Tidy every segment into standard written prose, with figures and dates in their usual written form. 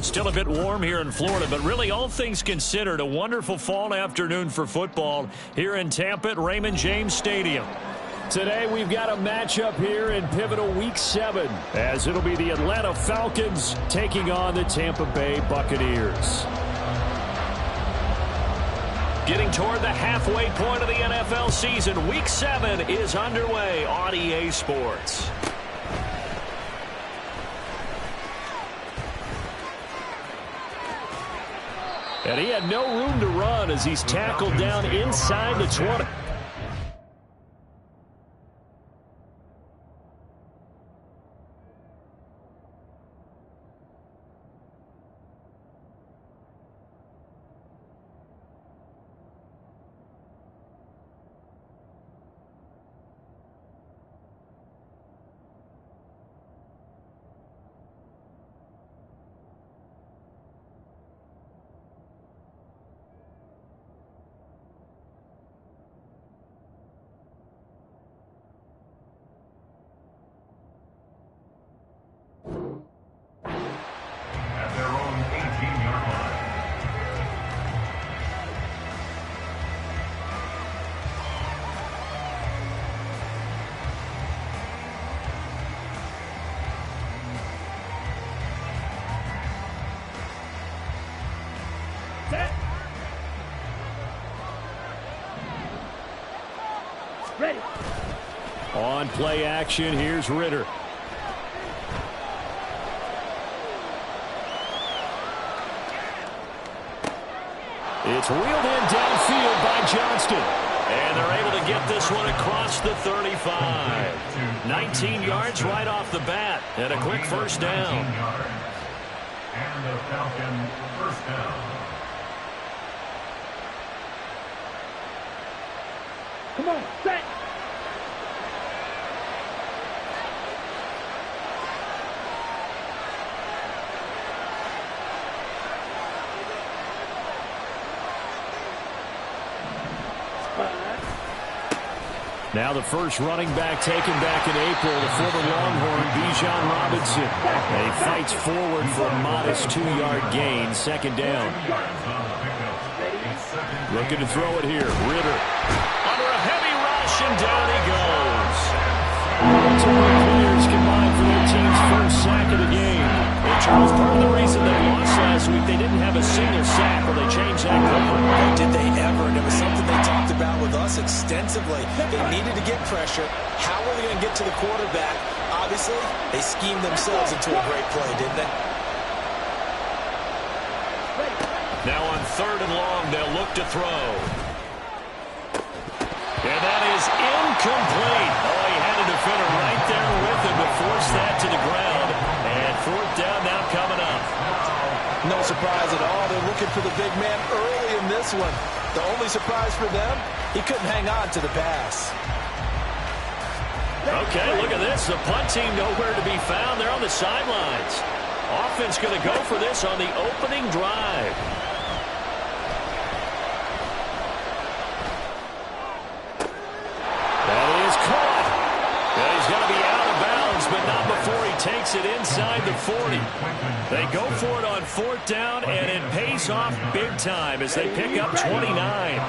Still a bit warm here in Florida, but really all things considered, a wonderful fall afternoon for football here in Tampa at Raymond James Stadium. Today we've got a matchup here in pivotal Week 7, as it'll be the Atlanta Falcons taking on the Tampa Bay Buccaneers. Getting toward the halfway point of the NFL season, Week 7 is underway on EA Sports. And he had no room to run as he's tackled down inside the 20. Ready. On play action, here's Ritter. It's wheeled in downfield by Johnston. And they're able to get this one across the 35. 19 yards right off the bat. And a quick first down. And the Falcon first down. Come on, set. Now the first running back taken back in April, the former Longhorn, Bijan Robinson. And he fights forward for a modest 2-yard gain, second down. Looking to throw it here, Ritter. Under a heavy rush, and down he goes. Two players combined for their team's first sack of the game. And Charles, part of the reason they lost last week, they didn't have a single sack, or they changed that cover. Did they ever? And it was something they talked about with us extensively. They needed to get pressure. How were they going to get to the quarterback? Obviously, they schemed themselves into a great play, didn't they? Now on 3rd and long, they'll look to throw. And that is incomplete. Oh, he had a defender right there with him to force that to the ground. And 4th down now coming up. No surprise at all. They're looking for the big man early in this one. The only surprise for them, he couldn't hang on to the pass. Okay, look at this. The punt team nowhere to be found. They're on the sidelines. Offense going to go for this on the opening drive. He's going to be out of bounds, but not before he takes it inside the 40. They go for it on 4th down, and it pays off big time as they pick up 29.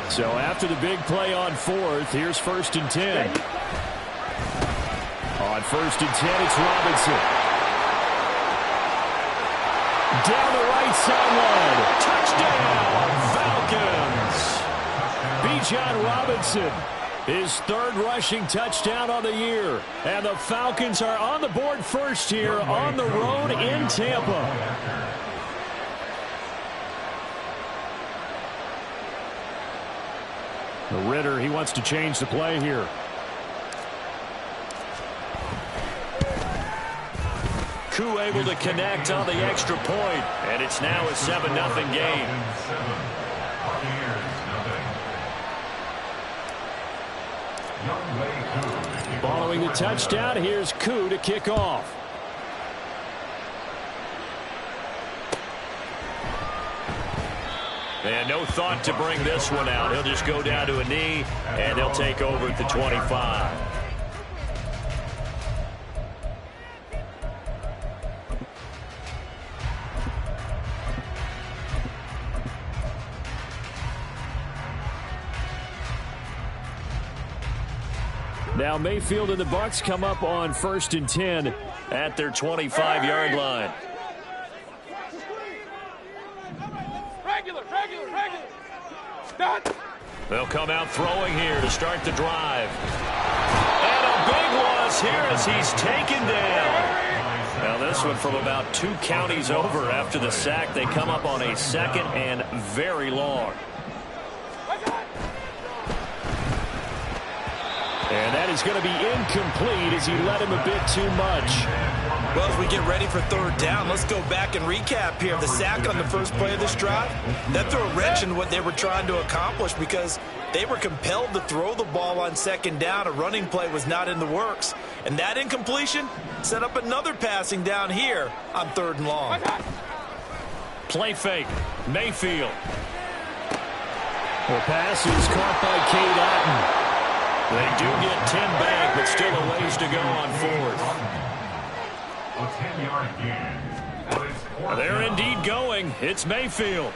So after the big play on 4th, here's 1st and 10. On 1st and 10, it's Robinson. Down the right sideline. Touchdown, Falcons. Bijan Robinson. His 3rd rushing touchdown on the year. And the Falcons are on the board first here on the road in Tampa. The Ritter, he wants to change the play here. Koo able to connect on the extra point. And it's now a 7-0 game. Following the touchdown, here's Koo to kick off. And no thought to bring this one out. He'll just go down to a knee, and they'll take over at the 25. Now Mayfield and the Bucs come up on 1st and 10 at their 25-yard line. Regular. Done. They'll come out throwing here to start the drive. And a big loss here as he's taken down. Now this one from about 2 counties over after the sack. They come up on a 2nd and very long. And that is going to be incomplete as he led him a bit too much. Well, as we get ready for 3rd down, let's go back and recap here. The sack on the first play of this drive, that threw a wrench in what they were trying to accomplish because they were compelled to throw the ball on 2nd down. A running play was not in the works. And that incompletion set up another passing down here on 3rd and long. Play fake. Mayfield. The pass is caught by Cade Otton. They do get 10 back, but still a ways to go on 4th. A 10-yard gain. They're indeed going. It's Mayfield.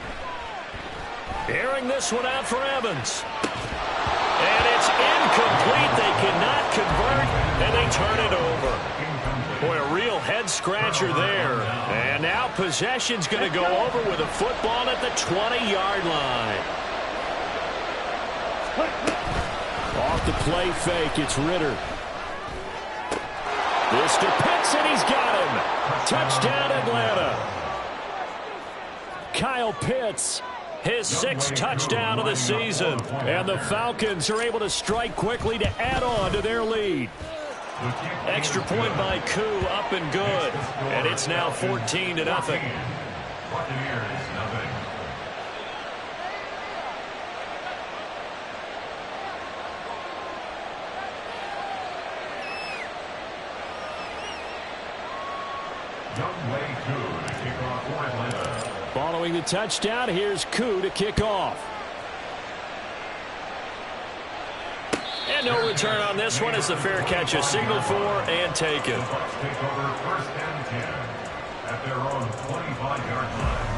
Airing this one out for Evans. And it's incomplete. They cannot convert, and they turn it over. Boy, a real head-scratcher there. And now possession's going to go over with a football at the 20-yard line. Off the play fake, it's Ritter. This to Pitts, and he's got him. Touchdown, Atlanta. Kyle Pitts, his 6th touchdown of the season. And the Falcons are able to strike quickly to add on to their lead. Extra point by Koo, up and good. And it's now 14-0. Buccaneers, nothing. Following the touchdown, here's Koo to kick off. And no return on this one as the fair catch is signaled for and taken. The Bucs take over 1st and 10 at their own 25-yard line.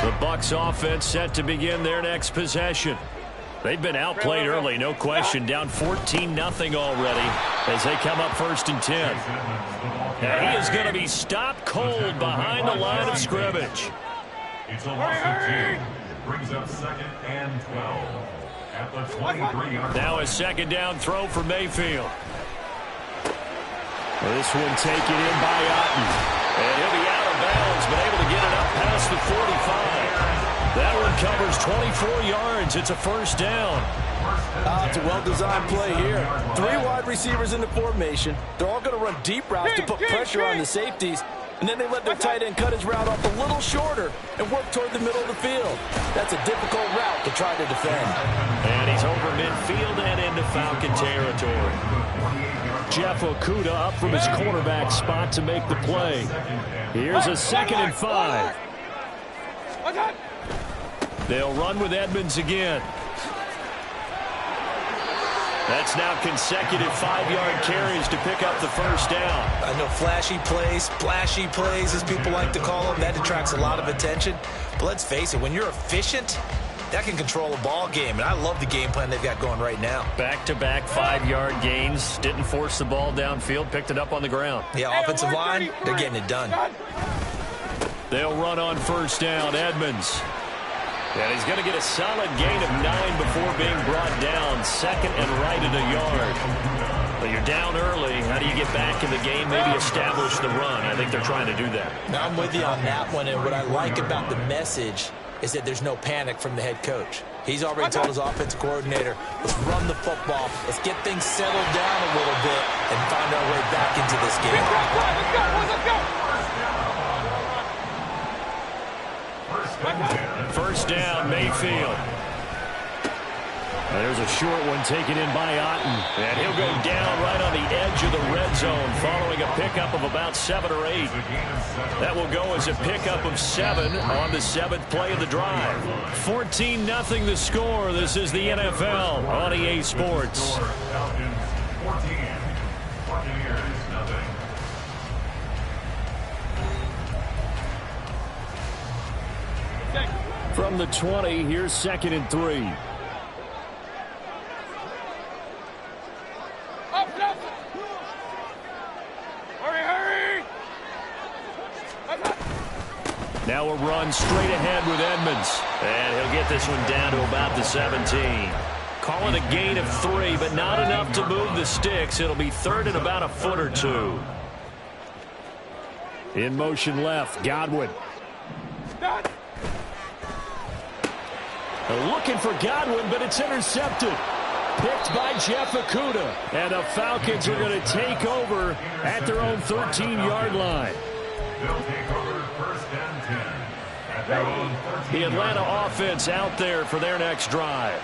The Bucs offense set to begin their next possession. They've been outplayed early, no question. Down 14-0 already as they come up 1st and 10. And he is going to be stopped cold behind the line of scrimmage. It's a loss of 2. Brings up 2nd and 12 at the 23-yard line. Now a 2nd down throw for Mayfield. This one taken in by Otton. And he'll be out of bounds, but able to get it up past the 45. That one covers 24 yards. It's a 1st down. It's a well-designed play here. 3 wide receivers in the formation. They're all going to run deep routes to put pressure on the safeties. And then they let their tight end cut his route off a little shorter and work toward the middle of the field. That's a difficult route to try to defend. And he's over midfield and into Falcon territory. Jeff Okudah up from his cornerback spot to make the play. Here's a 2nd and 5. They'll run with Edmonds again. That's now consecutive 5-yard carries to pick up the 1st down. I know flashy plays, splashy plays, as people like to call them, that attracts a lot of attention. But let's face it, when you're efficient, that can control a ball game. And I love the game plan they've got going right now. Back-to-back 5-yard gains. Didn't force the ball downfield. Picked it up on the ground. Yeah, offensive line, they're getting it done. They'll run on 1st down. Edmonds. And he's going to get a solid gain of 9 before being brought down. 2nd and right at a yard. But you're down early. How do you get back in the game? Maybe establish the run. I think they're trying to do that. Now, I'm with you on that one. And what I like about the message is that there's no panic from the head coach. He's already told his offensive coordinator, let's run the football. Let's get things settled down a little bit and find our way back into this game. Let's go. 1st down, Mayfield. There's a short one taken in by Otton. And he'll go down right on the edge of the red zone following a pickup of about 7 or 8. That will go as a pickup of 7 on the 7th play of the drive. 14-0 the score. This is the NFL on EA Sports. Falcons 14, Buccaneers nothing. From the 20, here's 2nd and 3. Now a run straight ahead with Edmonds. And he'll get this one down to about the 17. Calling a gain of 3, but not enough to move the sticks. It'll be 3rd and about a foot or 2. In motion left, Godwin. Looking for Godwin, but it's intercepted. Picked by Jeff Okudah. And the Falcons are going to take over at their own 13-yard line. They'll take over 1st and 10 at their own 13. The Atlanta offense out there for their next drive.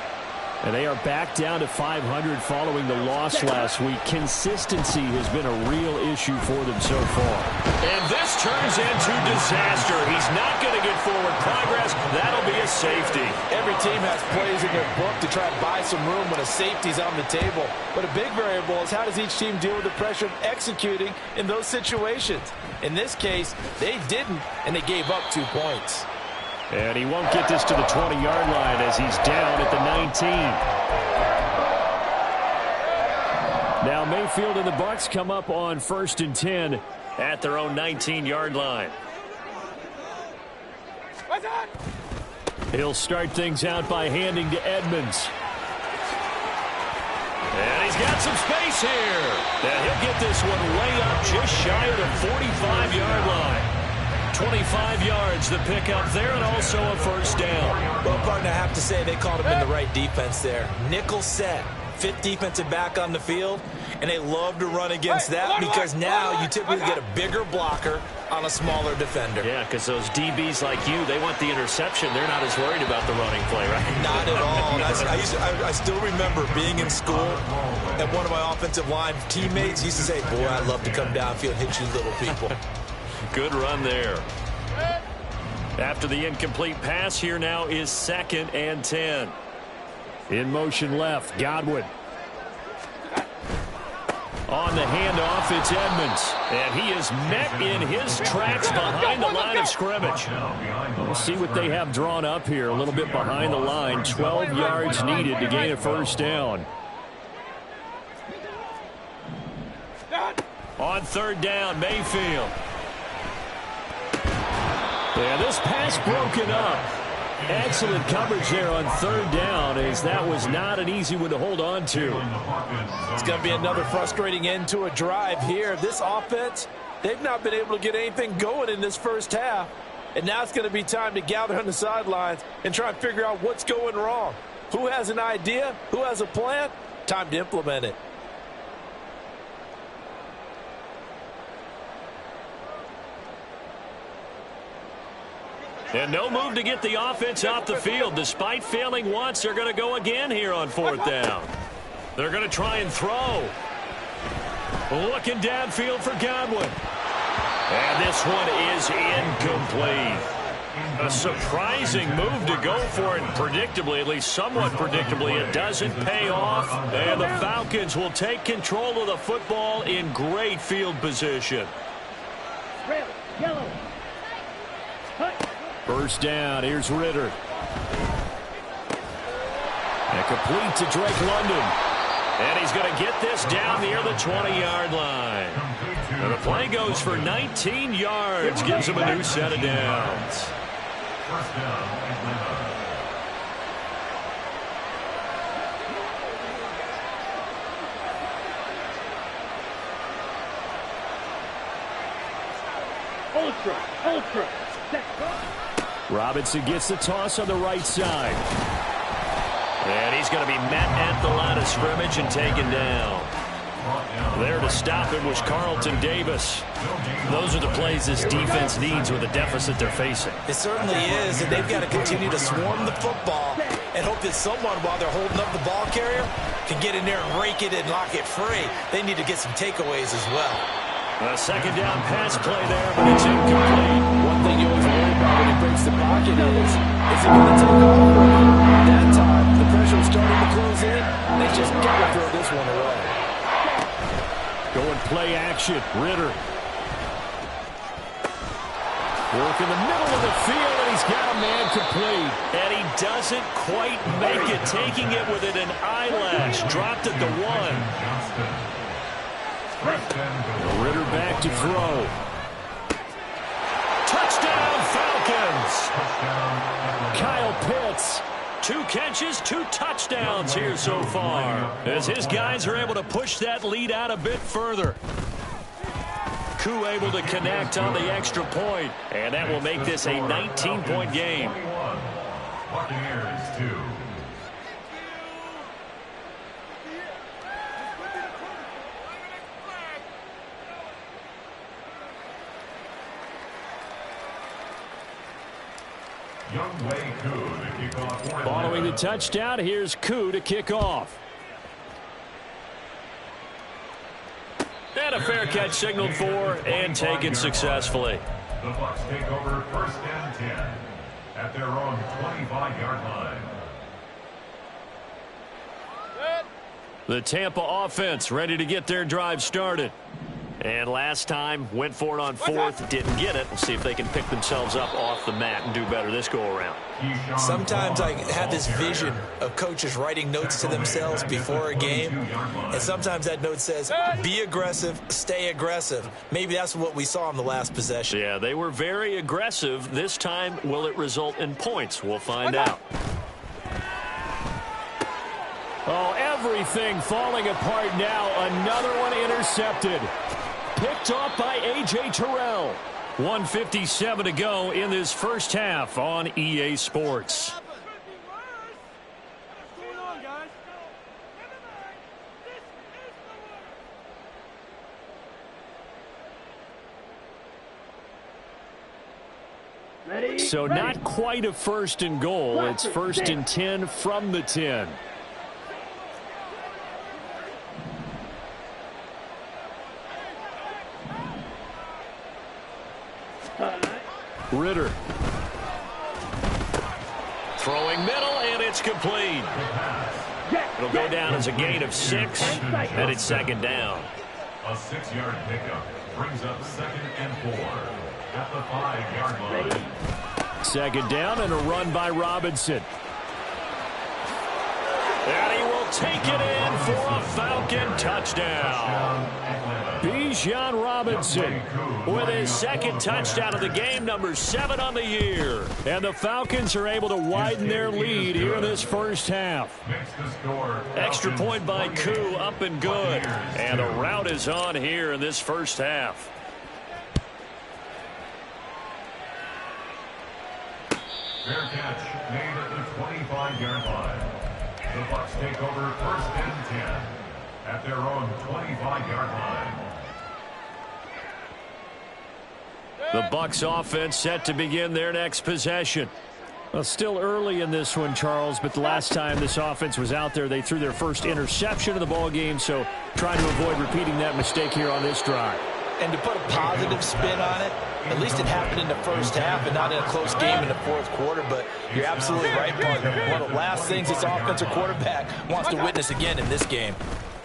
And they are back down to 500 following the loss last week. Consistency has been a real issue for them so far. And this turns into disaster. He's not going to get forward progress. That'll be a safety. Every team has plays in their book to try and buy some room when a safety's on the table. But a big variable is how does each team deal with the pressure of executing in those situations. In this case, they didn't, and they gave up 2 points. And he won't get this to the 20-yard line as he's down at the 19. Now Mayfield and the Bucs come up on 1st and 10 at their own 19-yard line. He'll start things out by handing to Edmonds. And he's got some space here. And he'll get this one way up just shy of the 45-yard line. 25 yards the pickup there, and also a 1st down. Well, partner, I have to say they called him in the right defense there. Nickel set, 5th defensive back on the field, and they love to run against that because now you typically get a bigger blocker on a smaller defender. Yeah, because those DBs like you, they want the interception. They're not as worried about the running play, right? Not at all. I still remember being in school, and one of my offensive line teammates used to say, boy, I'd love to come downfield and hit you little people. Good run there. After the incomplete pass, here now is 2nd and 10. In motion left, Godwin. On the handoff, it's Edmonds. And he is met in his tracks behind the line of scrimmage. We'll see what they have drawn up here. A little bit behind the line. 12 yards needed to gain a 1st down. On 3rd down, Mayfield. Yeah, this pass broken up. Excellent coverage there on 3rd down, as that was not an easy one to hold on to. It's going to be another frustrating end to a drive here. This offense, they've not been able to get anything going in this 1st half. And now it's going to be time to gather on the sidelines and try and figure out what's going wrong. Who has an idea? Who has a plan? Time to implement it. And no move to get the offense off the field. Despite failing once, they're going to go again here on 4th down. They're going to try and throw. Looking downfield for Godwin. And this one is incomplete. A surprising move to go for it. Predictably, at least somewhat predictably, it doesn't pay off. And the Falcons will take control of the football in great field position. Red, yellow. 1st down, here's Ritter. And complete to Drake London. And he's going to get this down near the 20-yard line. And the play goes for 19 yards, gives him a new set of downs. 1st down, Atlanta. Ultra. Robinson gets the toss on the right side. And he's going to be met at the line of scrimmage and taken down. There to stop him was Carlton Davis. Those are the plays this defense needs with the deficit they're facing. It certainly is, and they've got to continue to swarm the football and hope that someone, while they're holding up the ball carrier, can get in there and rake it and lock it free. They need to get some takeaways as well. A 2nd down pass play there, but it's incomplete. One thing you always worry about when he breaks the pocket is he going to take off? That time, the pressure was starting to close in, and they just got to throw this one away. Going play action, Ritter. Work in the middle of the field, and he's got a man complete. And he doesn't quite make it, taking it within an eyelash. Dropped at the 1. Ritter back to throw. Touchdown, Falcons! Kyle Pitts. 2 catches, 2 touchdowns here so far, as his guys are able to push that lead out a bit further. Koo able to connect on the extra point, and that will make this a 19-point game. Buccaneers 2. Following the touchdown, here's Koo to kick off. And a fair catch signaled for and taken successfully. The Bucs take over 1st and 10 at their own 25-yard line. The Tampa offense ready to get their drive started. And last time, went for it on 4th, didn't get it. We'll see if they can pick themselves up off the mat and do better this go-around. Sometimes I have this vision of coaches writing notes to themselves before a game, and sometimes that note says, be aggressive, stay aggressive. Maybe that's what we saw in the last possession. Yeah, they were very aggressive. This time, will it result in points? We'll find out. Oh, everything falling apart now. Another one intercepted. Picked off by A.J. Terrell. 1:57 to go in this first half on EA Sports. So not quite a 1st and goal. It's 1st and 10 from the 10. Ritter. Throwing middle, and it's complete. It'll go down as a gain of 6, and it's 2nd down. A 6-yard pickup brings up 2nd and 4 at the 5-yard line. 2nd down and a run by Robinson. And he will take it in for a Falcon touchdown. Bijan Robinson with his 2nd touchdown of the game, number 7 on the year. And the Falcons are able to widen their lead here in this first half. Extra point by Koo, up and good. And the route is on here in this first half. Fair catch made at the 25-yard line. The Bucs take over 1st and 10 at their own 25-yard line. The Bucs offense set to begin their next possession. Well, still early in this one, Charles, but the last time this offense was out there, they threw their first interception of the ball game, so trying to avoid repeating that mistake here on this drive. And to put a positive spin on it, at least it happened in the first half and not in a close game in the 4th quarter, but you're absolutely right, partner. One of the last things this offensive quarterback wants to witness again in this game.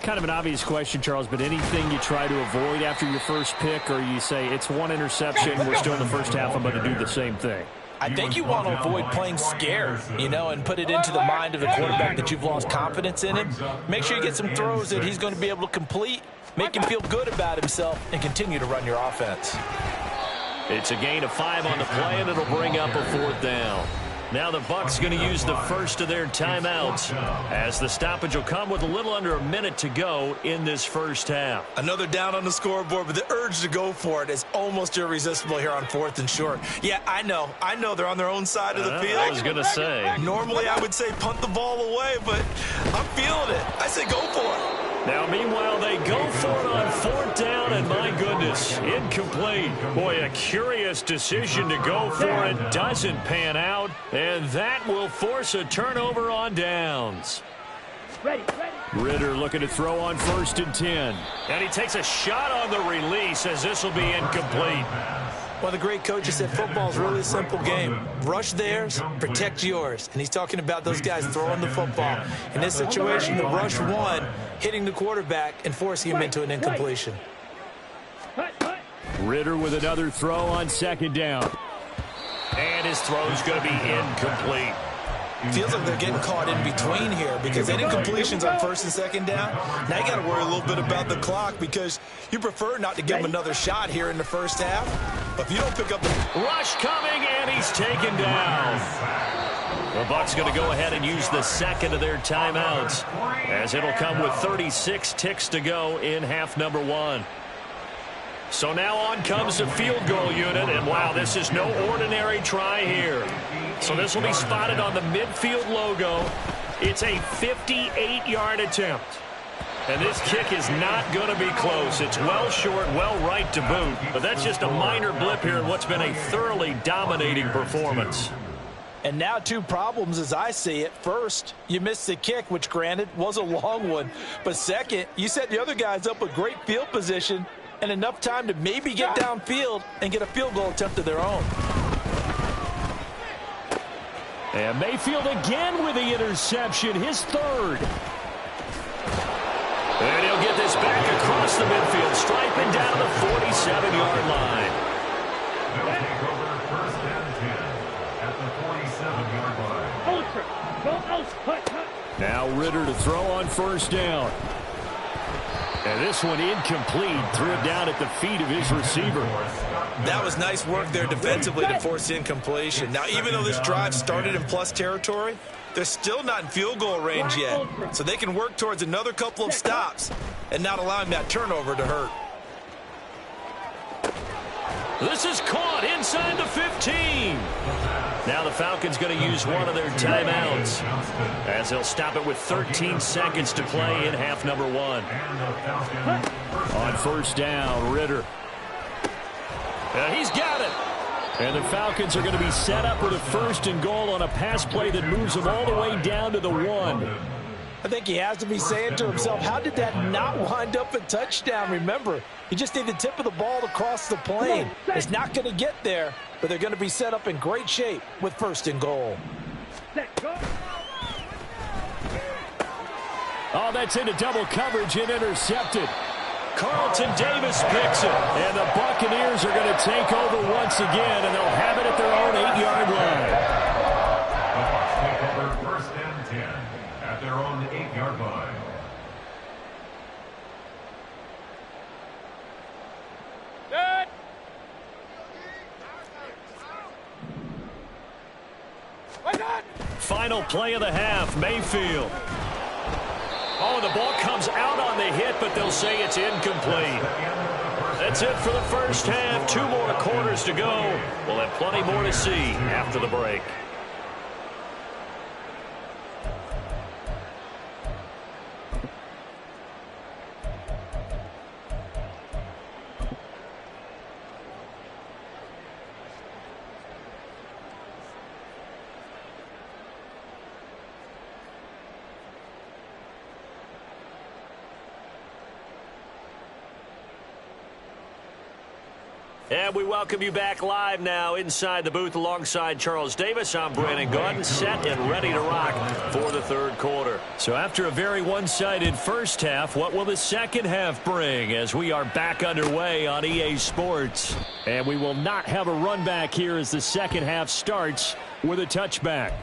Kind of an obvious question, Charles, but anything you try to avoid after your first pick, or you say it's 1 interception, we're still in the first half, I'm going to do the same thing? I think you want to avoid playing scared, and put it into the mind of the quarterback that you've lost confidence in him. Make sure you get some throws that he's going to be able to complete, make him feel good about himself, and continue to run your offense. It's a gain of 5 on the play, and it'll bring up a 4th down. Now the Bucs going to use the first of their timeouts, as the stoppage will come with a little under a minute to go in this first half. Another down on the scoreboard, but the urge to go for it is almost irresistible here on 4th and short. Yeah, I know they're on their own side of the field. I was going to say. Normally I would say punt the ball away, but I'm feeling it. I say go for it. Now, meanwhile, they go for it on 4th down, and my goodness, incomplete. Boy, a curious decision to go for it. Doesn't pan out, and that will force a turnover on downs. Ritter looking to throw on 1st and 10. And he takes a shot on the release, as this will be incomplete. One of the great coaches said football is really a simple game. Rush theirs, protect yours. And he's talking about those guys throwing the football. In this situation, the rush one, hitting the quarterback and forcing him into an incompletion. Ritter with another throw on 2nd down. And his throw's going to be incomplete. Feels like they're getting caught in between here because any completions on first and second down, now you got to worry a little bit about the clock because you prefer not to give them another shot here in the first half. But if you don't pick up the rush coming, and he's taken down. The Bucs going to go ahead and use the second of their timeouts as it'll come with 36 ticks to go in half number 1. So now on comes the field goal unit, and wow, this is no ordinary try here. So this will be spotted on the midfield logo. It's a 58-yard attempt. And this kick is not going to be close. It's well short, well right to boot. But that's just a minor blip here in what's been a thoroughly dominating performance. And now 2 problems as I see it. First, you missed the kick, which granted was a long one. But second, you set the other guys up with great field position and enough time to maybe get downfield and get a field goal attempt of their own. And Mayfield again with the interception, his third. And he'll get this back across the midfield, striping down the 47-yard line. They'll take over first and 10 at the 47-yard line. Ultra. Go out. Now Ritter to throw on first down. And this one incomplete. Threw it down at the feet of his receiver. That was nice work there defensively to force incompletion. Now, even though this drive started in plus territory, they're still not in field goal range yet. So they can work towards another couple of stops and not allowing that turnover to hurt. This is caught inside the 15. Now the Falcons going to use one of their timeouts as they'll stop it with 13 seconds to play in half number 1. On first down, Ritter. He's got it. And the Falcons are going to be set up with a first and goal on a pass play that moves them all the way down to the 1. I think he has to be saying to himself, how did that not wind up a touchdown? Remember, you just need the tip of the ball to cross the plane. It's not going to get there, but they're going to be set up in great shape with first and goal. Oh, that's into double coverage and intercepted. Carlton Davis picks it, and the Buccaneers are going to take over once again, and they'll have it at their own 8-yard line. The Bucs take over first and 10 at their own 8-yard line. Final play of the half, Mayfield. Oh, the ball comes out on the hit, but they'll say it's incomplete. That's it for the first half. 2 more quarters to go. We'll have plenty more to see after the break. And we welcome you back live now inside the booth alongside Charles Davis. I'm Brandon Gaudin, set and ready to rock for the third quarter. So after a very one-sided first half, what will the second half bring as we are back underway on EA Sports? And we will not have a run back here as the second half starts with a touchback.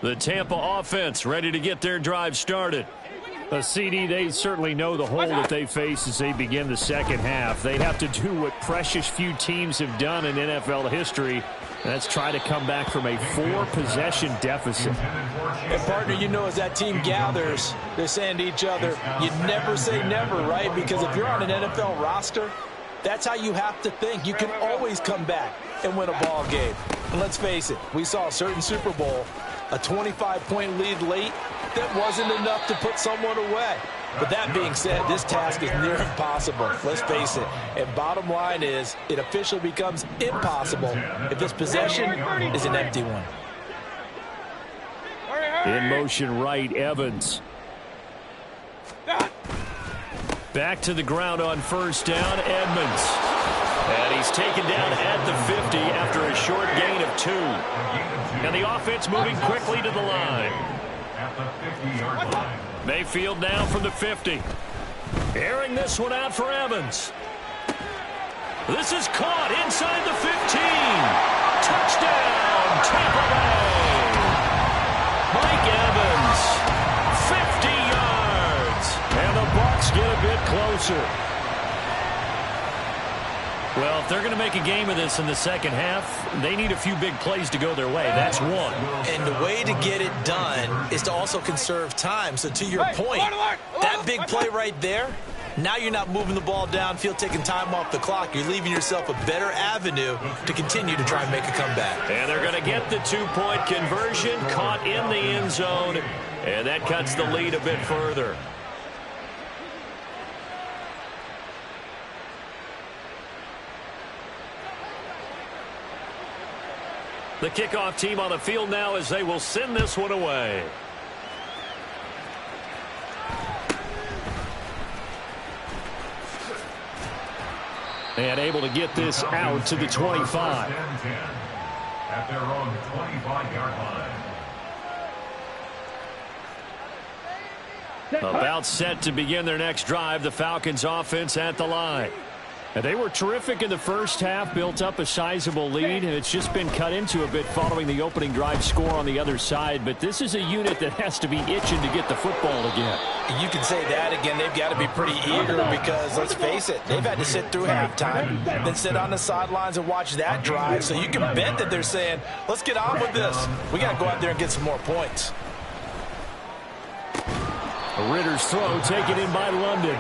The Tampa offense ready to get their drive started. CD, they certainly know the hole that they face as they begin the second half. They have to do what precious few teams have done in NFL history, and that's try to come back from a 4-possession deficit. And, partner, you know as that team gathers, they're saying to each other, you never say never, right? Because if you're on an NFL roster, that's how you have to think. You can always come back and win a ball game. And let's face it, we saw a certain Super Bowl, a 25-point lead late, that wasn't enough to put someone away. But that being said, this task is near impossible. Let's face it. And bottom line is, it officially becomes impossible if this possession is an empty one. In motion right, Evans. Back to the ground on first down, Edmonds. And he's taken down at the 50 after a short gain of 2. And the offense moving quickly to the line. At the 50-yard line. Mayfield now from the 50. Airing this one out for Evans. This is caught inside the 15. Touchdown, Tampa Bay. Mike Evans, 50 yards. And the Bucs get a bit closer. Well, if they're going to make a game of this in the second half, they need a few big plays to go their way. That's one. And the way to get it done is to also conserve time. So to your point, that big play right there, now you're not moving the ball downfield, taking time off the clock. You're leaving yourself a better avenue to continue to try and make a comeback. And they're going to get the two-point conversion, caught in the end zone, and that cuts the lead a bit further. The kickoff team on the field now as they will send this one away. And able to get this out to the 25. At their own 25-yard line. About set to begin their next drive, the Falcons offense at the line. And they were terrific in the first half, built up a sizable lead, and it's just been cut into a bit following the opening drive score on the other side. But this is a unit that has to be itching to get the football again. You can say that again. They've got to be pretty eager because, let's face it, they've had to sit through halftime, then sit on the sidelines and watch that drive. So you can bet that they're saying, let's get on with this. We got to go out there and get some more points. Ritter's throw taken in by London.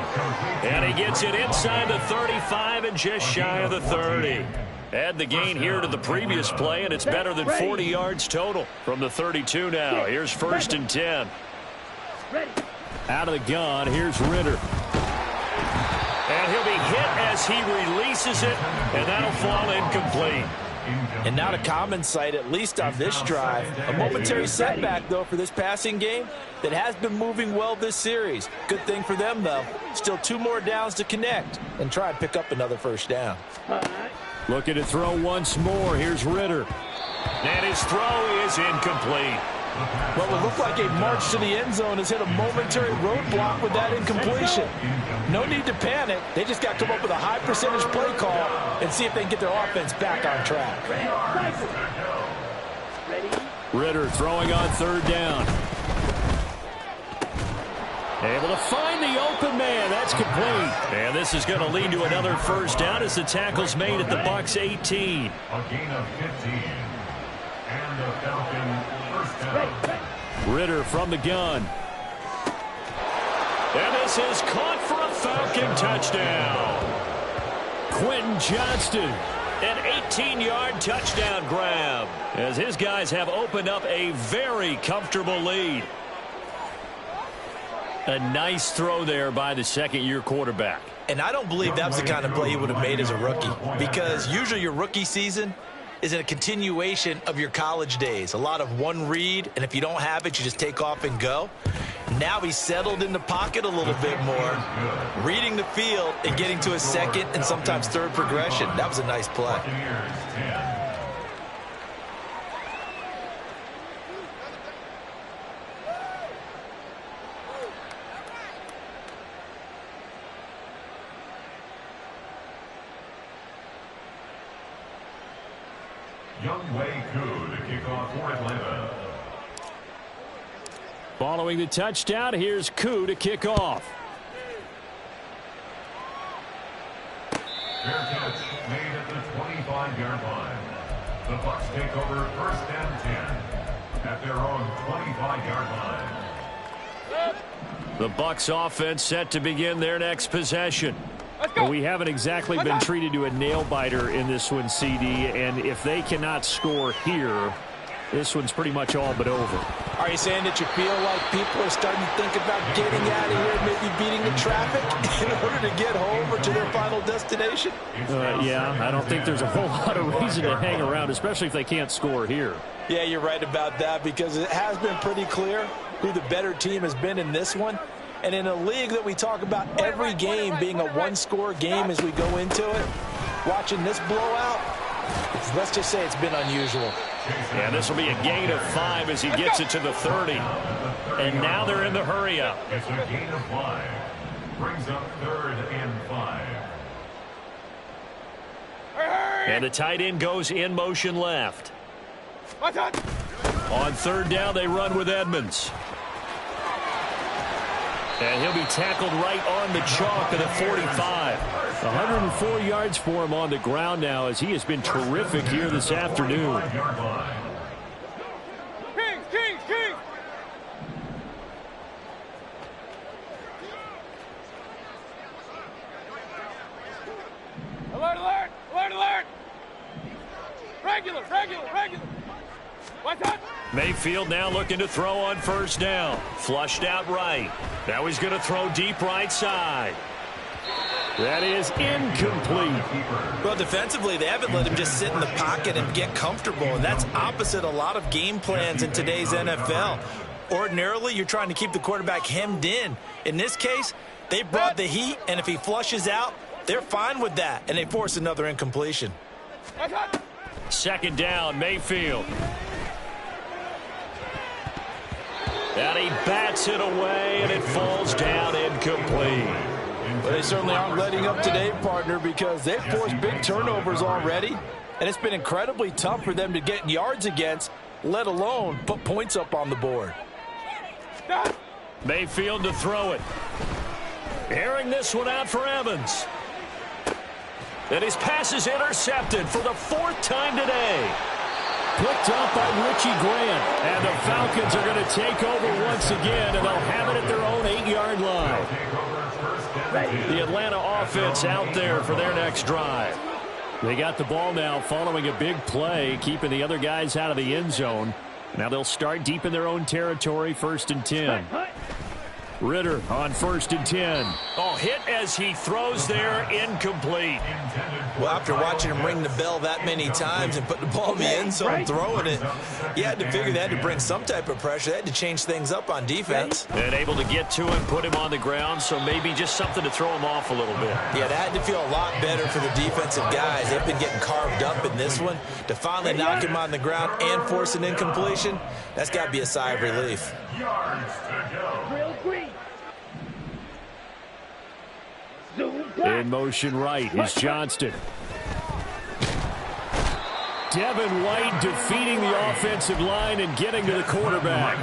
And he gets it inside the 35 and just shy of the 30. Add the gain here to the previous play, and it's better than 40 yards total from the 32 now. Here's 1st and 10. Out of the gun, here's Ritter. And he'll be hit as he releases it, and that'll fall incomplete. And not a common sight, at least on this drive. A momentary setback, though, for this passing game that has been moving well this series. Good thing for them, though. Still 2 more downs to connect and try and pick up another first down. Looking to throw once more. Here's Ritter. And his throw is incomplete. What would look like a march to the end zone has hit a momentary roadblock with that incompletion. No need to panic. They just got to come up with a high percentage play call and see if they can get their offense back on track. Ritter throwing on 3rd down. Able to find the open man. That's complete. And this is going to lead to another first down as the tackle's made at the Bucs 18. A gain of 15. And the Falcon first down. Ritter from the gun. And this is caught for a Falcon touchdown. Quentin Johnston, an 18-yard touchdown grab, as his guys have opened up a very comfortable lead. A nice throw there by the second-year quarterback. And I don't believe that was the kind of play he would have made as a rookie, because usually your rookie season is a continuation of your college days. A lot of one read, and if you don't have it, you just take off and go. Now he's settled in the pocket a little bit more, reading the field and getting to a second and sometimes third progression. That was a nice play. Younghoe Koo to kick off for Atlanta. Following the touchdown, here's Koo to kick off. Fair catch made at the 25-yard line. The Bucs take over 1st and 10 at their own 25-yard line. The Bucs offense set to begin their next possession. We haven't exactly been treated to a nail-biter in this one, CD, and if they cannot score here, this one's pretty much all but over. Are you saying that you feel like people are starting to think about getting out of here, maybe beating the traffic in order to get home or to their final destination? Yeah, I don't think there's a whole lot of reason to hang around, especially if they can't score here. Yeah, you're right about that, because it has been pretty clear who the better team has been in this one. And in a league that we talk about every game being a one-score game as we go into it, watching this blowout, let's just say it's been unusual. Yeah, this will be a gain of 5 as he gets it to the 30. And now they're in the hurry-up. It's a gain of 5. brings up 3rd and 5. And the tight end goes in motion left. On 3rd down, they run with Edmonds. And he'll be tackled right on the chalk of the 45. 104 yards for him on the ground now, as he has been terrific here this afternoon. King! Alert! Regular! What's that? Mayfield now looking to throw on 1st down. Flushed out right. Now he's going to throw deep right side. That is incomplete. Well, defensively, they haven't let him just sit in the pocket and get comfortable, and that's opposite a lot of game plans in today's NFL. Ordinarily, you're trying to keep the quarterback hemmed in. In this case, they brought the heat, and if he flushes out, they're fine with that, and they force another incompletion. 2nd down, Mayfield. And he bats it away, and it falls down incomplete. Well, they certainly aren't letting up today, partner, because they've forced big turnovers already, and it's been incredibly tough for them to get yards against, let alone put points up on the board. Mayfield to throw it. Airing this one out for Evans. And his pass is intercepted for the 4th time today. Picked up by Richie Grant. And the Falcons are going to take over once again, and they'll have it at their own 8-yard line. The Atlanta offense out there for their next drive. They got the ball now following a big play, keeping the other guys out of the end zone. Now they'll start deep in their own territory, 1st and 10. Ritter on 1st and 10. Oh, hit as he throws there, incomplete. Well, after watching him ring the bell that many times and put the ball in the end zone, throwing it, you had to figure they had to bring some type of pressure. They had to change things up on defense. And able to get to him, put him on the ground, so maybe just something to throw him off a little bit. Yeah, that had to feel a lot better for the defensive guys. They've been getting carved up in this one. To finally knock him on the ground and force an incompletion, that's got to be a sigh of relief. Yards to go. Real green. In motion right is Johnston. Devin White defeating the offensive line and getting to the quarterback.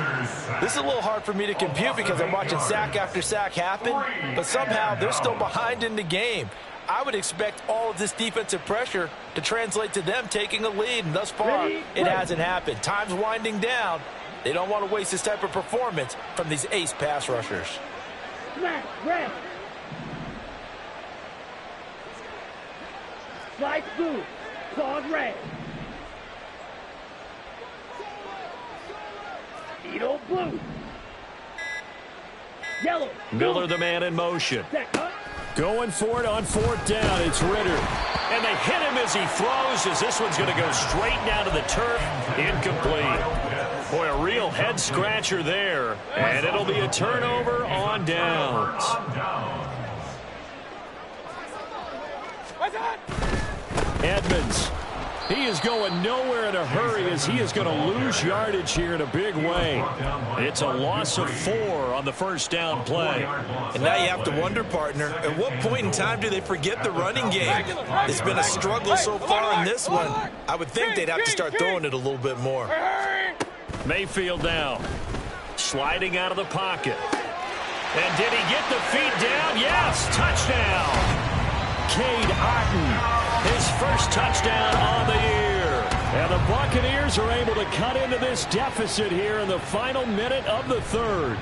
This is a little hard for me to compute because I'm watching sack after sack happen, but somehow they're still behind in the game. I would expect all of this defensive pressure to translate to them taking a lead, and thus far, it hasn't happened. Time's winding down. They don't want to waste this type of performance from these ace pass rushers. Smash, red. Slide blue. Clawed red. Needle blue. Yellow. Miller the man in motion. Going for it on 4th down. It's Ritter. And they hit him as he throws, as this one's going to go straight down to the turf. Incomplete. Boy, a real head scratcher there. And it'll be a turnover on downs. Edmonds. He is going nowhere in a hurry, as he is going to lose yardage here in a big way. It's a loss of 4 on the 1st down play. And now you have to wonder, partner, at what point in time do they forget the running game? It's been a struggle so far in this one. I would think they'd have to start throwing it a little bit more. Mayfield now. Sliding out of the pocket. And did he get the feet down? Yes, touchdown. Cade Otton. His first touchdown on the year. And the Buccaneers are able to cut into this deficit here in the final minute of the 3rd.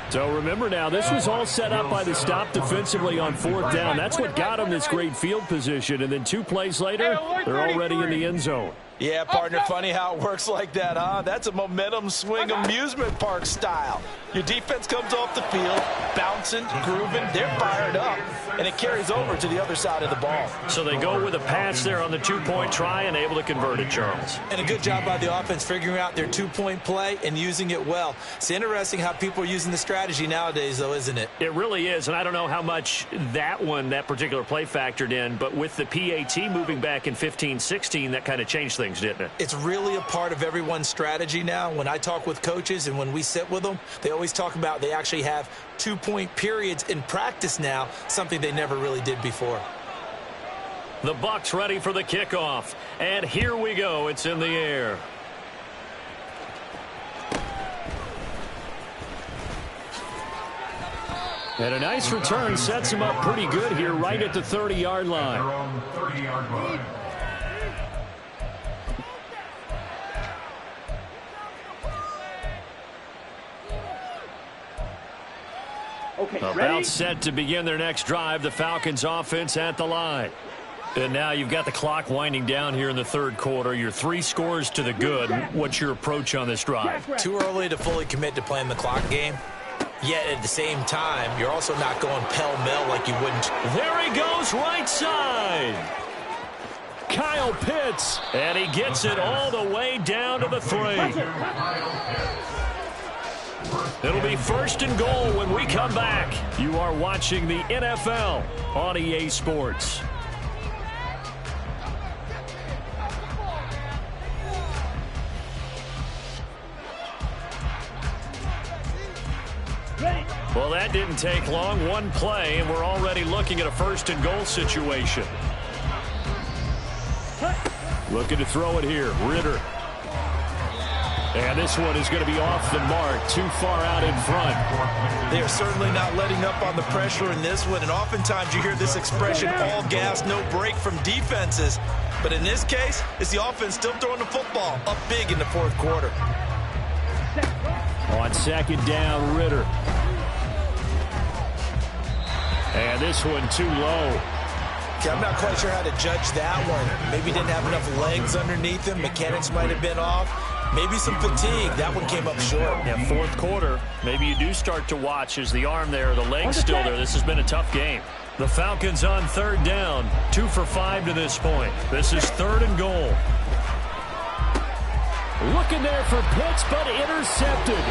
So remember now, this was all set up by the stop defensively on 4th down. That's what got them this great field position. And then 2 plays later, they're already in the end zone. Yeah, partner, funny how it works like that, huh? That's a momentum swing amusement park style. Your defense comes off the field, bouncing, grooving, they're fired up, and it carries over to the other side of the ball. So they go with a pass there on the 2-point try and able to convert it, Charles. And a good job by the offense figuring out their 2-point play and using it well. It's interesting how people are using the strategy nowadays, though, isn't it? It really is, and I don't know how much that particular play factored in, but with the PAT moving back in 15-16, that kind of changed things. things, didn't it? It's really a part of everyone's strategy now. When I talk with coaches and when we sit with them, they always talk about they actually have 2-point periods in practice now, something they never really did before. The Bucs ready for the kickoff. And here we go. It's in the air. And a nice return sets him up pretty good here right at the 30-yard line. Their own 30-yard line. Okay, About ready? set to begin their next drive. The Falcons offense at the line. And now you've got the clock winding down here in the third quarter. You're 3 scores to the good. What's your approach on this drive? Too early to fully commit to playing the clock game. Yet at the same time, you're also not going pell-mell like you wouldn't. There he goes, right side. Kyle Pitts. And he gets it all the way down to the 3. It'll be 1st and goal when we come back. You are watching the NFL on EA Sports. Well, that didn't take long. One play, and we're already looking at a 1st and goal situation. Looking to throw it here. Ritter. And this one is going to be off the mark, too far out in front. They are certainly not letting up on the pressure in this one, and oftentimes you hear this expression, all gas, no break from defenses. But in this case, it's the offense still throwing the football up big in the 4th quarter. On 2nd down, Ritter. And this one too low. Okay, I'm not quite sure how to judge that one. Maybe didn't have enough legs underneath him. Mechanics might have been off. Maybe some fatigue. That one came up short. Yeah, 4th quarter. Maybe you do start to watch as the arm there, the leg's still there. This has been a tough game. The Falcons on 3rd down. 2 for 5 to this point. This is 3rd and goal. Looking there for Pitts, but intercepted.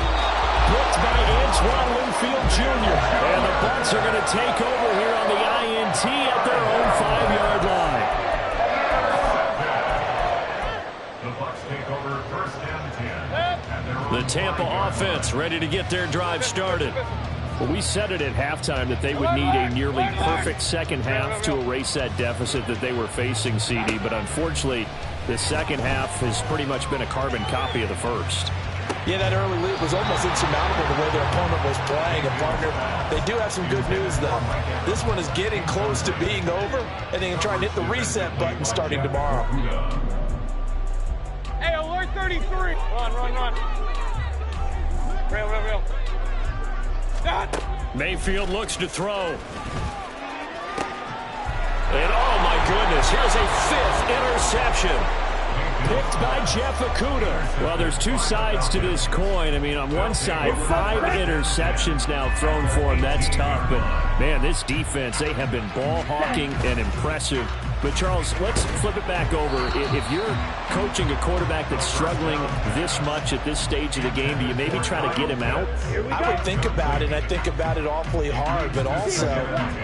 Picked by Antoine Winfield Jr. And the Bucs are going to take over here on the INT at their own 5-yard line. The Bucs take over 1st and 10. The Tampa offense ready to get their drive started. Well, we said it at halftime that they would need a nearly perfect second half to erase that deficit that they were facing, CD. But unfortunately, the second half has pretty much been a carbon copy of the first. Yeah, that early lead was almost insurmountable the way their opponent was playing. And, partner, they do have some good news, though. This one is getting close to being over, and they can try and hit the reset button starting tomorrow. Hey, alert 33. Run. Rail. Done. Mayfield looks to throw. And, oh, my goodness, here's a 5th interception. Picked by Jeff Okudah. Well, there's 2 sides to this coin. I mean, on one side, 5 interceptions now thrown for him. That's tough. But, man, this defense, they have been ball hawking and impressive. But, Charles, let's flip it back over. If you're coaching a quarterback that's struggling this much at this stage of the game, do you maybe try to get him out? I would think about it, and I think about it awfully hard. But also,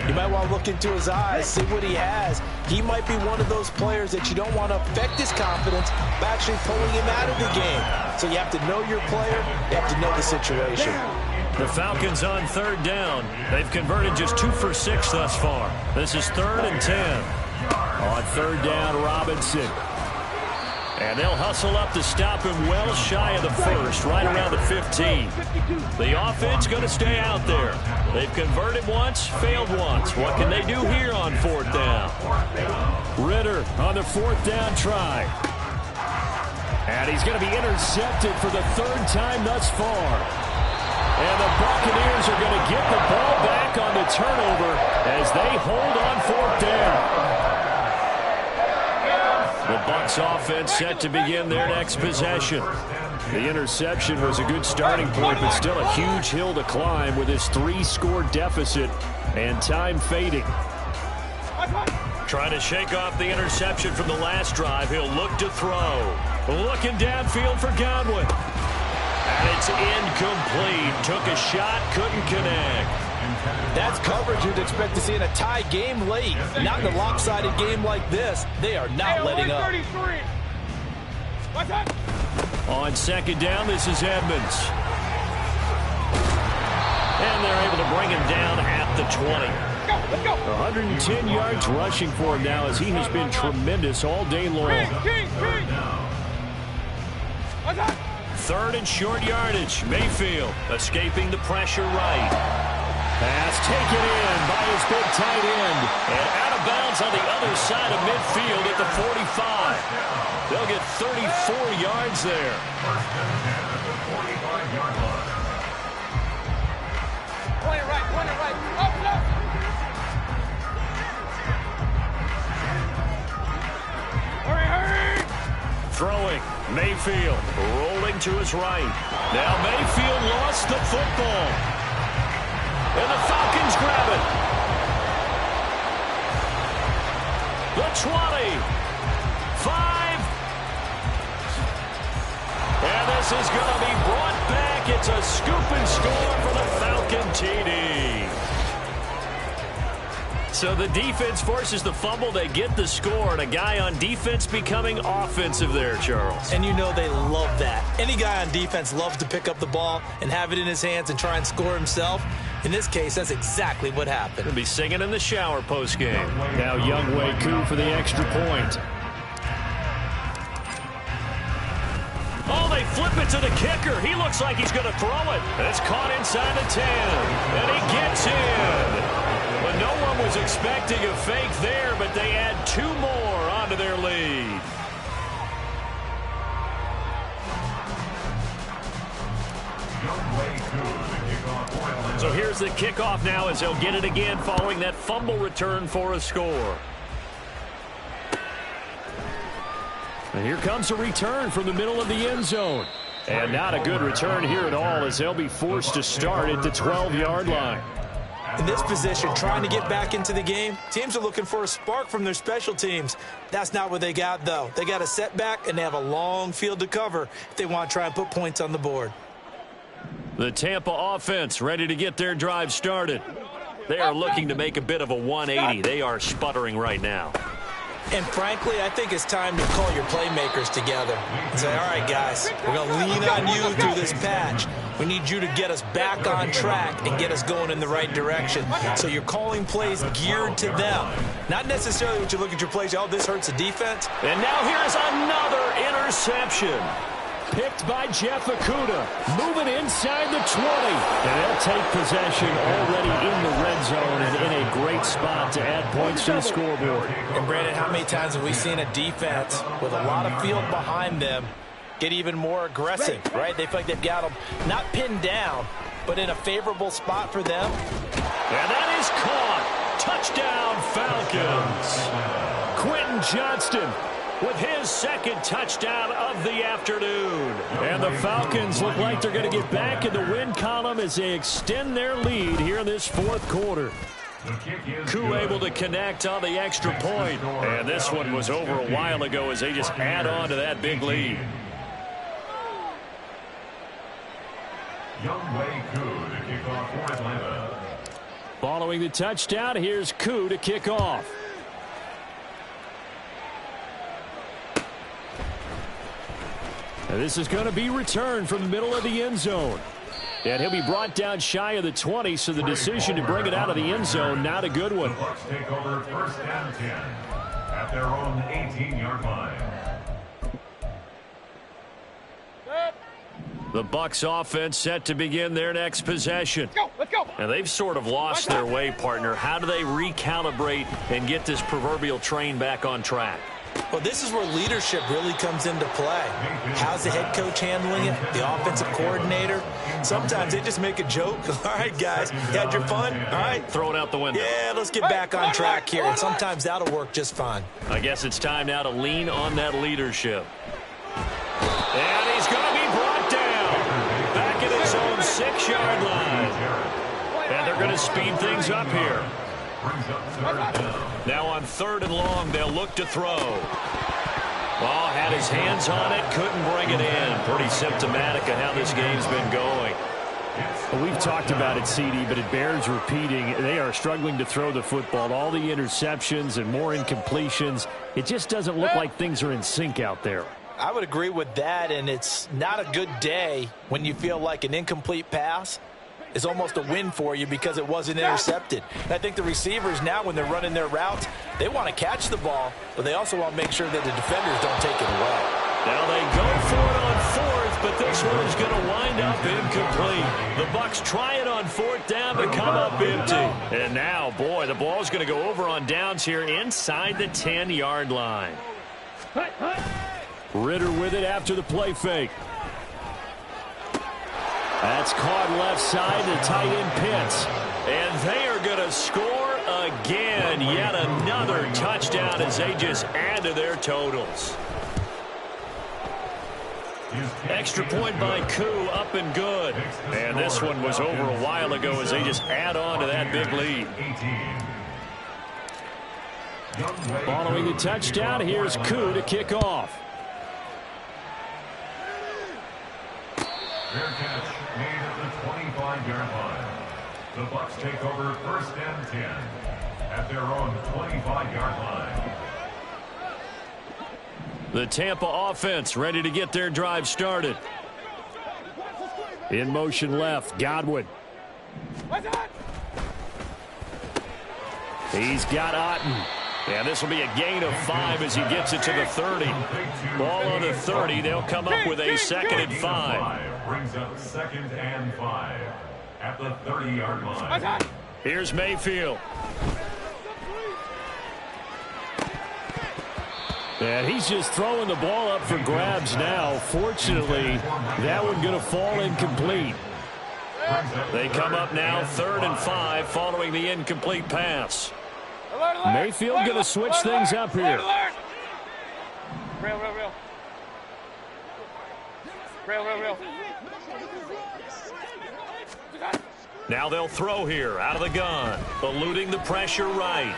you might want to look into his eyes, see what he has. He might be one of those players that you don't want to affect his confidence by actually pulling him out of the game. So you have to know your player. You have to know the situation. The Falcons on 3rd down. They've converted just 2 for 6 thus far. This is 3rd and 10. On 3rd down, Robinson. And they'll hustle up to stop him well shy of the 1st, right around the 15. The offense going to stay out there. They've converted once, failed once. What can they do here on 4th down? Ritter on the 4th down try. And he's going to be intercepted for the 3rd time thus far. And the Buccaneers are going to get the ball back on the turnover as they hold on 4th down. The Bucs offense set to begin their next possession. The interception was a good starting point, but still a huge hill to climb with his 3-score deficit and time fading. Trying to shake off the interception from the last drive. He'll look to throw. Looking downfield for Godwin. And it's incomplete. Took a shot, couldn't connect. That's coverage you'd expect to see in a tie game late. Not in a lopsided game like this. They are not letting up. On second down, this is Edmonds. And they're able to bring him down at the 20. 110 yards rushing for him now as he has been tremendous all day long. Third and short yardage. Mayfield escaping the pressure right. Pass taken in by his big tight end. And out of bounds on the other side of midfield at the 45. They'll get 34 yards there. Point it right. Up. Hurry. Throwing. Mayfield rolling to his right. Now Mayfield lost the football. And the Falcons grab it. The 20. 5. And this is going to be brought back. It's a scoop and score for the Falcon TD. So the defense forces the fumble. They get the score, and a guy on defense becoming offensive there, Charles. And you know they love that. Any guy on defense loves to pick up the ball and have it in his hands and try and score himself. In this case, that's exactly what happened. He'll be singing in the shower postgame. Now Younghoe Koo for the extra point. Oh, they flip it to the kicker. He looks like he's going to throw it. It's caught inside the 10. And he gets in. But no one was expecting a fake there, but they add 2 more onto their lead. So here's the kickoff now as they'll get it again following that fumble return for a score. And here comes a return from the middle of the end zone. And not a good return here at all as they'll be forced to start at the 12-yard line. In this position, trying to get back into the game, teams are looking for a spark from their special teams. That's not what they got, though. They got a setback, and they have a long field to cover if they want to try and put points on the board. The Tampa offense ready to get their drive started. They are looking to make a bit of a 180. They are sputtering right now. And frankly, I think it's time to call your playmakers together and say, all right, guys, we're going to lean on you through this patch. We need you to get us back on track and get us going in the right direction. So you're calling plays geared to them. Not necessarily what you look at your plays, oh, this hurts the defense. And now here's another interception. Picked by Jeff Okudah. Moving inside the 20. And they'll take possession already in the red zone and in a great spot to add points to the scoreboard. And Brandon, how many times have we seen a defense with a lot of field behind them get even more aggressive, right? They feel like they've got them not pinned down, but in a favorable spot for them. And that is caught. Touchdown, Falcons. Quentin Johnston with his second touchdown of the afternoon. And the Falcons look like they're going to get back in the win column as they extend their lead here in this fourth quarter. Koo able to connect on the extra point. And this one was over a while ago as they just add on to that big lead. Younghoe Koo to kick off for Atlanta. Following the touchdown, here's Koo to kick off. And this is going to be returned from the middle of the end zone. And he'll be brought down shy of the 20, so the decision to bring it out of the end zone, not a good one. The Bucs take over first and 10 at their own 18-yard line. The Bucs offense set to begin their next possession. Let's go. And they've sort of lost their way, partner. How do they recalibrate and get this proverbial train back on track? Well, this is where leadership really comes into play. How's the head coach handling it? The offensive coordinator? Sometimes they just make a joke. All right, guys, you had your fun? All right. Throw it out the window. Yeah, let's get back on track here. And sometimes that'll work just fine. I guess it's time now to lean on that leadership. And he's going to be brought down. Back at his own 6-yard line. And they're going to speed things up here. Now on 3rd and long, they'll look to throw. Ball had his hands on it, couldn't bring it in. Pretty symptomatic of how this game's been going. Well, we've talked about it, CD, but it bears repeating. They are struggling to throw the football. All the interceptions and more incompletions. It just doesn't look like things are in sync out there. I would agree with that, and it's not a good day when you feel like an incomplete pass is almost a win for you because it wasn't intercepted. And I think the receivers now, when they're running their routes, they want to catch the ball, but they also want to make sure that the defenders don't take it away. Now they go for it on fourth, but this one is going to wind up incomplete. The Bucs try it on fourth down to come up empty. And now, boy, the ball's going to go over on downs here inside the 10-yard line. Ritter with it after the play fake. That's caught left side to tight end Pitts. And they are going to score again. Yet another touchdown as they just add to their totals. Extra point by Koo, up and good. And this one was over a while ago as they just add on to that big lead. Following the touchdown, here's Koo to kick off. Fair catch made at the 25-yard line. The Bucs take over first and 10 at their own 25-yard line. The Tampa offense ready to get their drive started. In motion left, Godwin. He's got Otten. And this will be a gain of 5 as he gets it to the 30. Ball on the 30. They'll come up with a 2nd and 5. Brings up 2nd and 5 at the 30-yard line. Here's Mayfield. And he's just throwing the ball up for grabs now. Fortunately, that one going to fall incomplete. They come up now 3rd and 5 following the incomplete pass. Mayfield going to switch things up here. Real. Now they'll throw here out of the gun. Eluding the pressure right.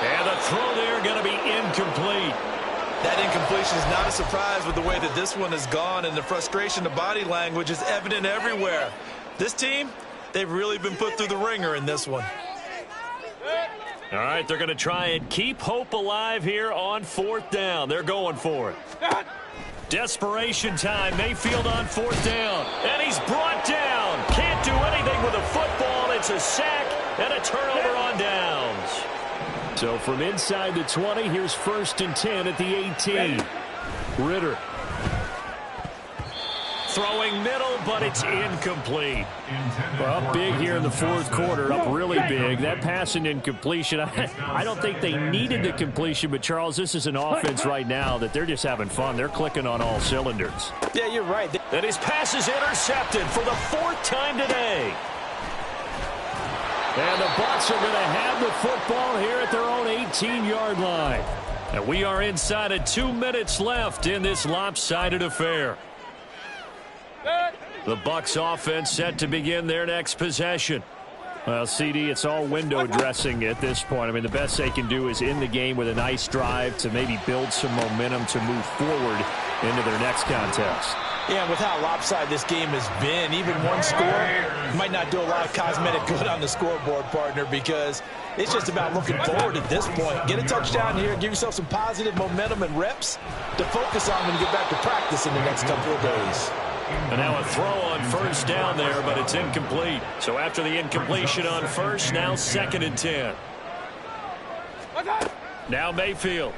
And the throw there going to be incomplete. That incompletion is not a surprise with the way that this one has gone, and the frustration, the body language is evident everywhere. This team, they've really been put through the ringer in this one. All right, they're going to try and keep hope alive here on 4th down. They're going for it. Desperation time. Mayfield on 4th down. And he's brought down. Can't do anything with a football. It's a sack and a turnover on downs. So from inside the 20, here's 1st and 10 at the 18. Ritter. Throwing middle, but it's incomplete. Well, up big here in the 4th quarter, up really big. That pass and incompletion, I don't think they needed the completion, but Charles, this is an offense right now that they're just having fun. They're clicking on all cylinders. Yeah, you're right. And his pass is intercepted for the 4th time today. And the Bucs are going to have the football here at their own 18-yard line. And we are inside of 2 minutes left in this lopsided affair. The Bucs offense set to begin their next possession. Well, CD, it's all window dressing at this point. I mean, the best they can do is in the game with a nice drive to maybe build some momentum to move forward into their next contest. Yeah, with how lopsided this game has been, even one score might not do a lot of cosmetic good on the scoreboard, partner, because it's just about looking forward at this point. Get a touchdown here, give yourself some positive momentum and reps to focus on when you get back to practice in the next couple of days. And now a throw on 1st down there, but it's incomplete. So after the incompletion on 1st, now 2nd and 10. Now Mayfield.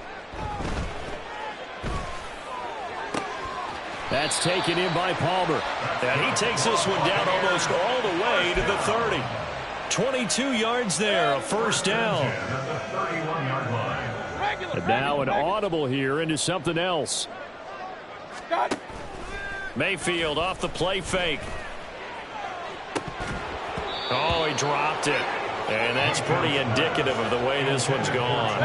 That's taken in by Palmer. And he takes this one down almost all the way to the 30. 22 yards there, a 1st down. And now an audible here into something else. Mayfield off the play fake. Oh, he dropped it. And that's pretty indicative of the way this one's gone.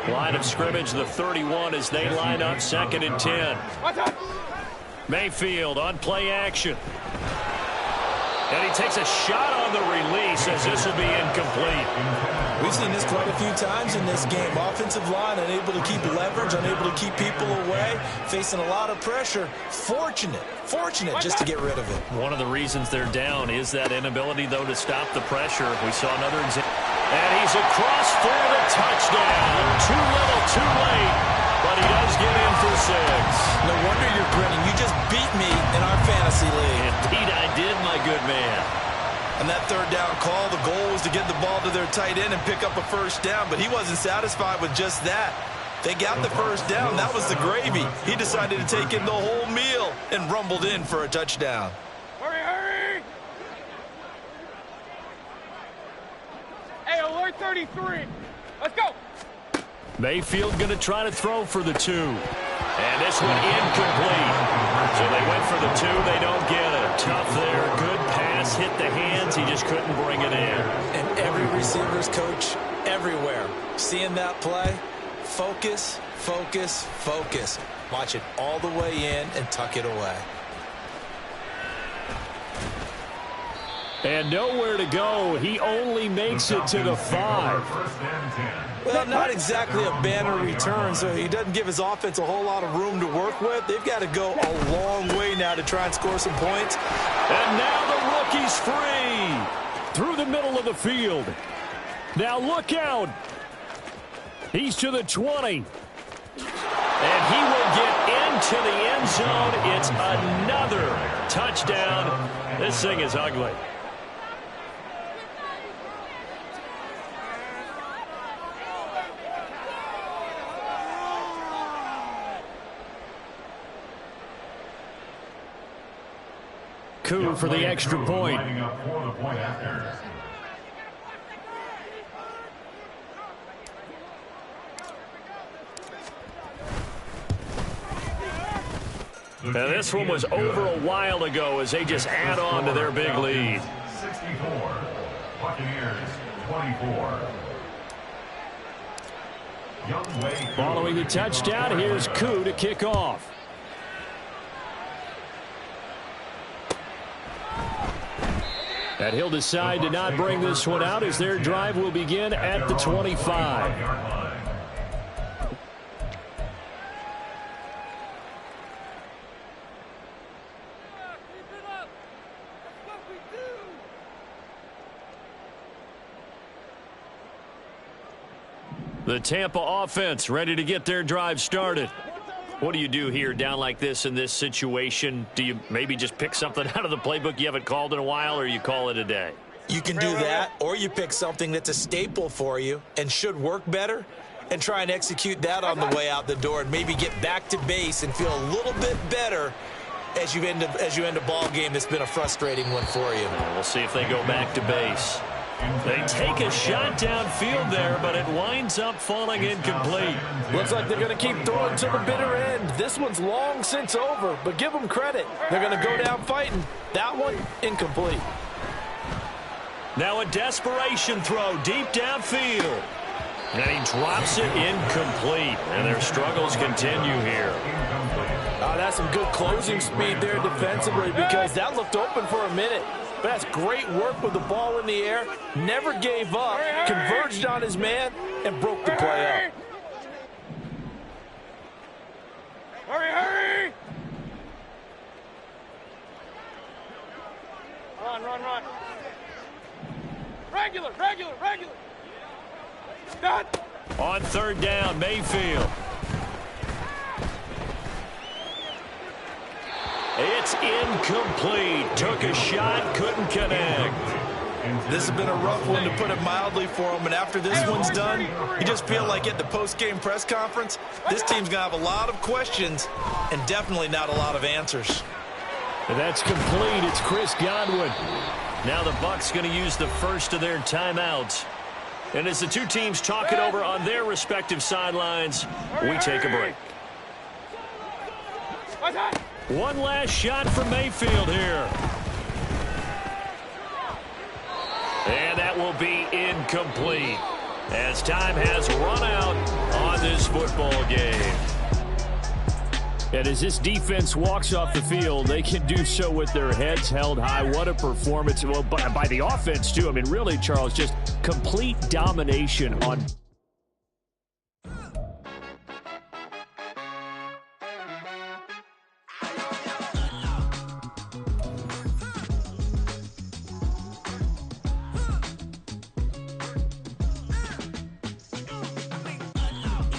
Line of scrimmage, the 31 as they line up 2nd and 10. Mayfield on play action. And he takes a shot on the release as this will be incomplete. We've seen this quite a few times in this game. Offensive line unable to keep leverage, unable to keep people away, facing a lot of pressure. Fortunate just to get rid of it. One of the reasons they're down is that inability, though, to stop the pressure. We saw another example. And he's across for the touchdown. Too little, too late. But he does get in for 6. No wonder you're grinning. You just beat me in our fantasy league. Indeed I did, my good man. On that third down call, the goal was to get the ball to their tight end and pick up a first down, but he wasn't satisfied with just that. They got the first down. That was the gravy. He decided to take in the whole meal and rumbled in for a touchdown. Hurry, hurry! Hey, alert 33. Let's go. Mayfield going to try to throw for the 2. And this one incomplete. So they went for the 2. They don't get it. Tough there. Good pass. Hit the hands. He just couldn't bring it in. And every receiver's coach everywhere. Seeing that play, focus, focus, focus. Watch it all the way in and tuck it away. And nowhere to go. He only makes it to the 5. Well, not exactly a banner return, so he doesn't give his offense a whole lot of room to work with. They've got to go a long way now to try and score some points. And now the rookie's free through the middle of the field. Now look out. He's to the 20. And he will get into the end zone. It's another touchdown. This thing is ugly. Coup for the extra point. Now this one was over a while ago as they just add on to their big lead. 64, Buccaneers 24. Following the touchdown, here's Coup to kick off. And he'll decide to not bring this one out as their drive will begin at the 25. The Tampa offense ready to get their drive started. What do you do here down like this in this situation? Do you maybe just pick something out of the playbook you haven't called in a while, or you call it a day? You can do that, or you pick something that's a staple for you and should work better and try and execute that on the way out the door and maybe get back to base and feel a little bit better as you end a ball game that's been a frustrating one for you. We'll see if they go back to base. They take a shot downfield there, but it winds up falling incomplete. Looks like they're going to keep throwing to the bitter end. This one's long since over, but give them credit. They're going to go down fighting. That one, incomplete. Now a desperation throw deep downfield. And he drops it incomplete. And their struggles continue here. That's some good closing speed there defensively because that looked open for a minute. But that's great work with the ball in the air. Never gave up, converged on his man, and broke the play up. Hurry, hurry! Run, run, run. Regular, regular, regular. Done. On third down, Mayfield. It's incomplete. Took a shot, couldn't connect. This has been a rough one, to put it mildly, for him. And after this one's done, you just feel like at the post-game press conference, this team's going to have a lot of questions and definitely not a lot of answers. And that's complete. It's Chris Godwin. Now the Bucs going to use the first of their timeouts. And as the two teams talk it over on their respective sidelines, we take a break. One last shot from Mayfield here. And that will be incomplete as time has run out on this football game. And as this defense walks off the field, they can do so with their heads held high. What a performance. Well, by the offense, too. I mean, really, Charles, just complete domination on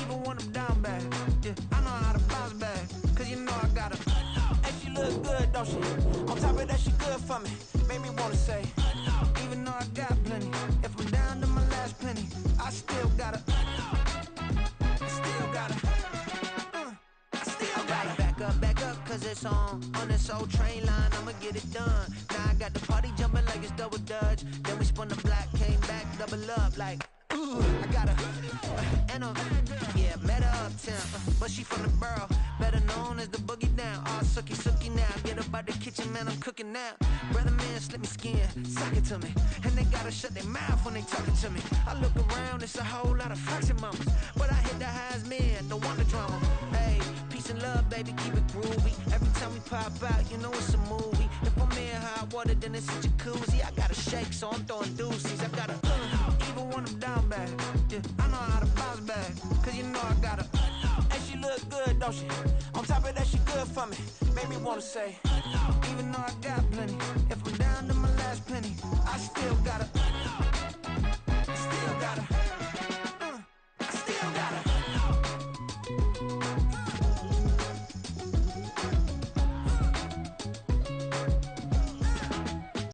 even when I'm down bad, yeah. don't she? On top of that, she good for me. Made me wanna say, even though I got plenty, if I'm down to my last penny, I still gotta back up, cause it's on this old train line, I'ma get it done. Now I got the party jumping like it's double dutch. Then we spun the block, came back, double up like, ooh, I got yeah, met her uptown, but she from the borough, better known as the boogie down. All sucky now, get up out the kitchen, man, I'm cooking now. Brother man, slip me skin, suck it to me, and they gotta shut their mouth when they talking to me. I look around, it's a whole lot of fraction mamas, but I hit the highs, man, don't want the drama. Hey, peace and love, baby, keep it groovy. Every time we pop out, you know it's a movie. If I'm in hot water, then it's a jacuzzi. I gotta shake, so I'm throwing deuces. I gotta even when I'm down bad. Yeah, I know how to bounce back, cause you know I gotta. And she look good, don't she? On top of that, she good for me. Made me wanna say, even though I got plenty,